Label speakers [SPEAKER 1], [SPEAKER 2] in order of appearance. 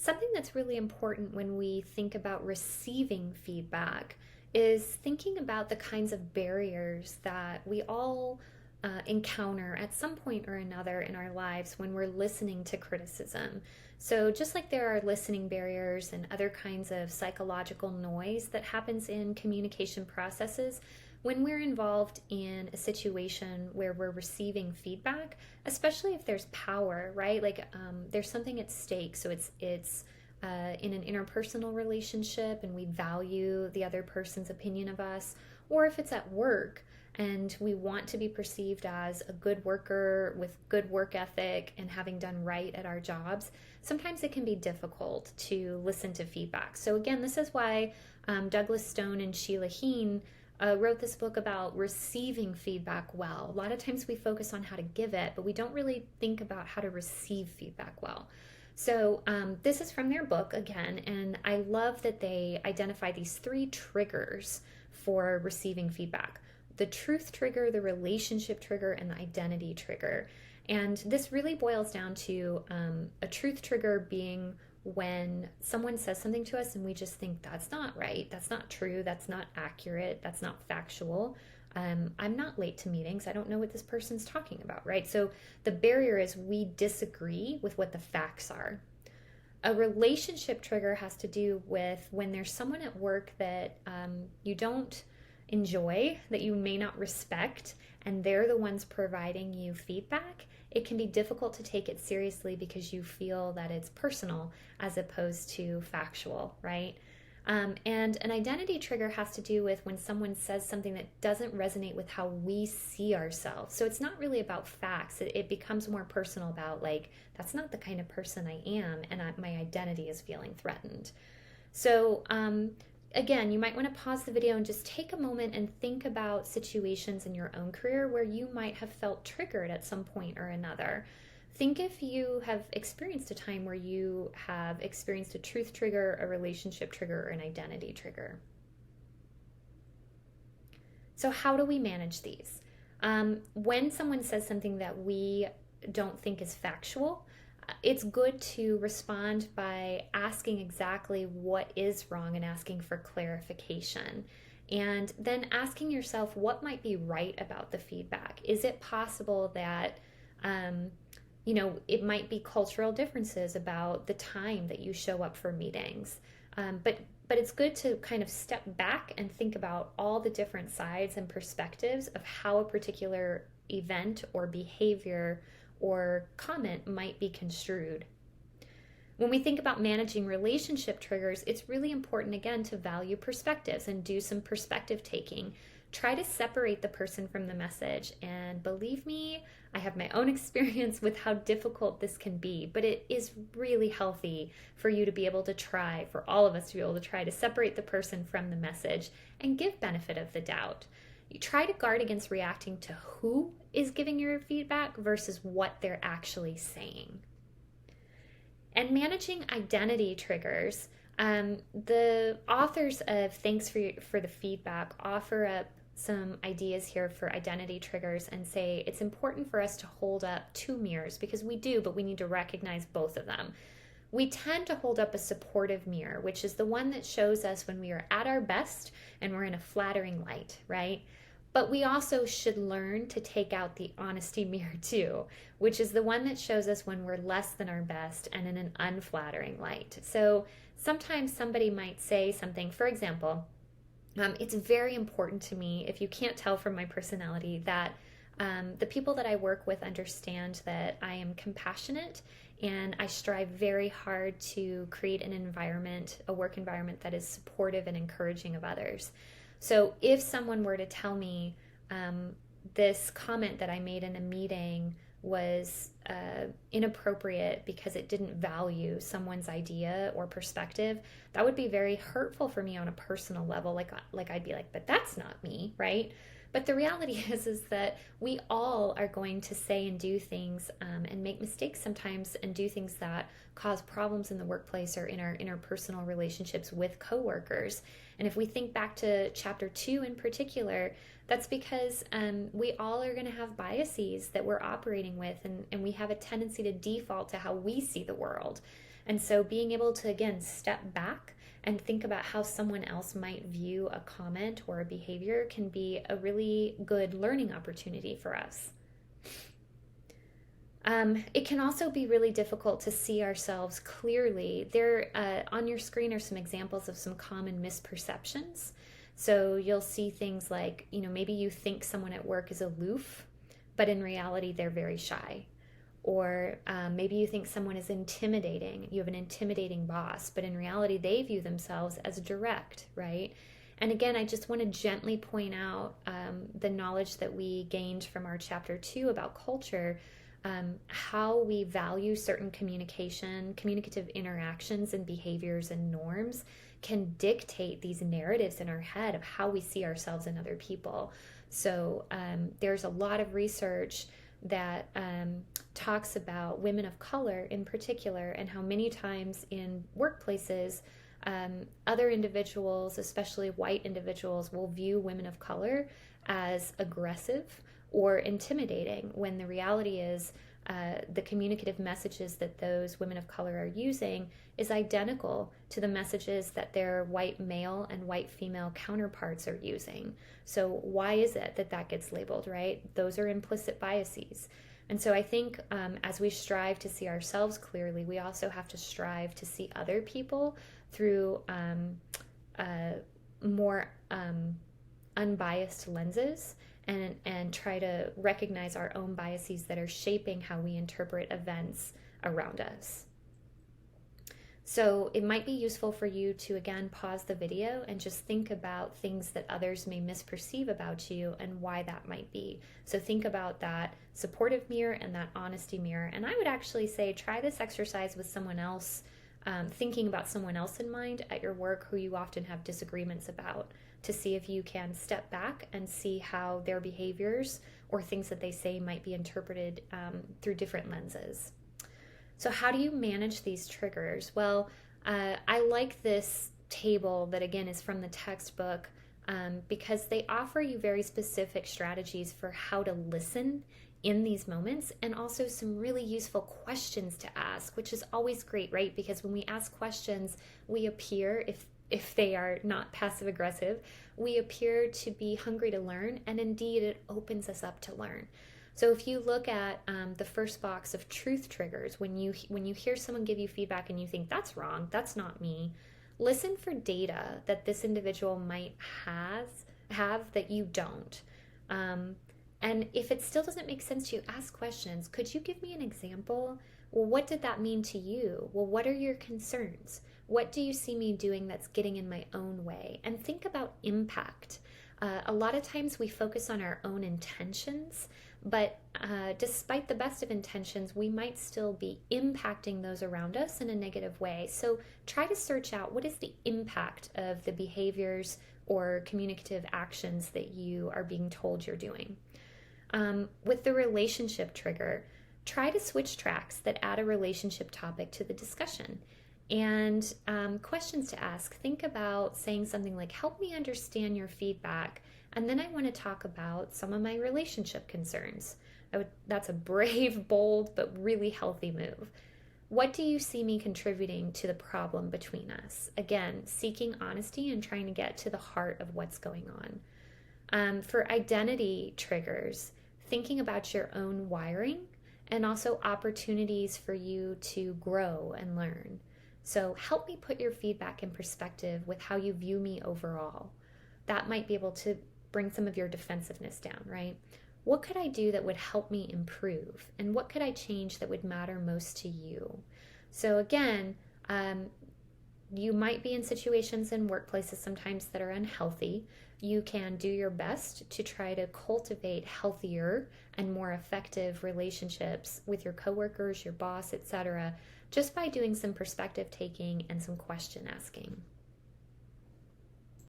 [SPEAKER 1] Something that's really important when we think about receiving feedback is thinking about the kinds of barriers that we all encounter at some point or another in our lives when we're listening to criticism. So, just like there are listening barriers and other kinds of psychological noise that happens in communication processes, when we're involved in a situation where we're receiving feedback, especially if there's power, right? Like there's something at stake. So it's in an interpersonal relationship and we value the other person's opinion of us, or if it's at work and we want to be perceived as a good worker with good work ethic and having done right at our jobs, sometimes it can be difficult to listen to feedback. So again, this is why Douglas Stone and Sheila Heen wrote this book about receiving feedback well. A lot of times we focus on how to give it, but we don't really think about how to receive feedback well. So this is from their book again, and I love that they identify these 3 triggers for receiving feedback: the truth trigger, the relationship trigger, and the identity trigger. And this really boils down to a truth trigger being when someone says something to us and we just think that's not right, that's not true, that's not accurate, that's not factual. I'm not late to meetings. I don't know what this person's talking about, right? So the barrier is we disagree with what the facts are. A relationship trigger has to do with when there's someone at work that you don't enjoy, that you may not respect, and they're the ones providing you feedback. It can be difficult to take it seriously because you feel that it's personal as opposed to factual, right? And an identity trigger has to do with when someone says something that doesn't resonate with how we see ourselves. So it's not really about facts. It becomes more personal about like, that's not the kind of person I am, and my identity is feeling threatened. So again, you might want to pause the video and just take a moment and think about situations in your own career where you might have felt triggered at some point or another. Think if you have experienced a time where you have experienced a truth trigger, a relationship trigger, or an identity trigger. So how do we manage these? When someone says something that we don't think is factual, it's good to respond by asking exactly what is wrong and asking for clarification. And then asking yourself what might be right about the feedback. Is it possible that it might be cultural differences about the time that you show up for meetings. But it's good to kind of step back and think about all the different sides and perspectives of how a particular event or behavior or comment might be construed. When we think about managing relationship triggers, it's really important, again, to value perspectives and do some perspective taking. Try to separate the person from the message. And believe me, I have my own experience with how difficult this can be, but it is really healthy for you to be able to try, for all of us to be able to try to separate the person from the message and give benefit of the doubt. You try to guard against reacting to who is giving your feedback versus what they're actually saying. And managing identity triggers, the authors of Thanks for the Feedback offer up some ideas here for identity triggers and say it's important for us to hold up 2 mirrors, because we do, but we need to recognize both of them. We tend to hold up a supportive mirror, which is the one that shows us when we are at our best and we're in a flattering light, right? But we also should learn to take out the honesty mirror too, which is the one that shows us when we're less than our best and in an unflattering light. So sometimes somebody might say something, for example, it's very important to me, if you can't tell from my personality, that the people that I work with understand that I am compassionate and I strive very hard to create an environment, a work environment that is supportive and encouraging of others. So if someone were to tell me this comment that I made in a meeting was inappropriate because it didn't value someone's idea or perspective, that would be very hurtful for me on a personal level. Like I'd be like, but that's not me, right? But the reality is that we all are going to say and do things and make mistakes sometimes and do things that cause problems in the workplace or in our interpersonal relationships with coworkers. And if we think back to chapter 2 in particular, that's because we all are going to have biases that we're operating with, and we have a tendency to default to how we see the world. And so being able to, again, step back and think about how someone else might view a comment or a behavior can be a really good learning opportunity for us. It can also be really difficult to see ourselves clearly. There, on your screen are some examples of some common misperceptions. So you'll see things like, maybe you think someone at work is aloof, but in reality, they're very shy. Or maybe you think someone is intimidating. You have an intimidating boss, but in reality, they view themselves as direct, right? And again, I just want to gently point out the knowledge that we gained from our chapter 2 about culture, how we value certain communicative interactions and behaviors and norms can dictate these narratives in our head of how we see ourselves and other people. So there's a lot of research that talks about women of color in particular, and how many times in workplaces, other individuals, especially white individuals, will view women of color as aggressive or intimidating, when the reality is the communicative messages that those women of color are using is identical to the messages that their white male and white female counterparts are using. So why is it that that gets labeled, right? Those are implicit biases. And so I think as we strive to see ourselves clearly, we also have to strive to see other people through more unbiased lenses, and try to recognize our own biases that are shaping how we interpret events around us. So it might be useful for you to, again, pause the video and just think about things that others may misperceive about you and why that might be. So think about that supportive mirror and that honesty mirror. And I would actually say try this exercise with someone else, thinking about someone else in mind at your work who you often have disagreements about, to see if you can step back and see how their behaviors or things that they say might be interpreted through different lenses. So how do you manage these triggers? Well, I like this table that, again, is from the textbook because they offer you very specific strategies for how to listen in these moments, and also some really useful questions to ask, which is always great, right? Because when we ask questions, we appear, if they are not passive aggressive, we appear to be hungry to learn, and indeed it opens us up to learn. So if you look at the first box of truth triggers, when you hear someone give you feedback and you think that's wrong, that's not me, listen for data that this individual might have that you don't. And if it still doesn't make sense to you, ask questions. Could you give me an example? Well, what did that mean to you? Well, what are your concerns? What do you see me doing that's getting in my own way? And think about impact. A lot of times we focus on our own intentions, but despite the best of intentions, we might still be impacting those around us in a negative way. So try to search out, what is the impact of the behaviors or communicative actions that you are being told you're doing? With the relationship trigger, try to switch tracks that add a relationship topic to the discussion. And questions to ask. Think about saying something like, help me understand your feedback, and then I want to talk about some of my relationship concerns. That's a brave, bold, but really healthy move. What do you see me contributing to the problem between us? Again, seeking honesty and trying to get to the heart of what's going on. For identity triggers, thinking about your own wiring and also opportunities for you to grow and learn. So help me put your feedback in perspective with how you view me overall. That might be able to bring some of your defensiveness down, right? What could I do that would help me improve? And what could I change that would matter most to you? So again, you might be in situations in workplaces sometimes that are unhealthy. You can do your best to try to cultivate healthier and more effective relationships with your coworkers, your boss, etc., just by doing some perspective taking and some question asking.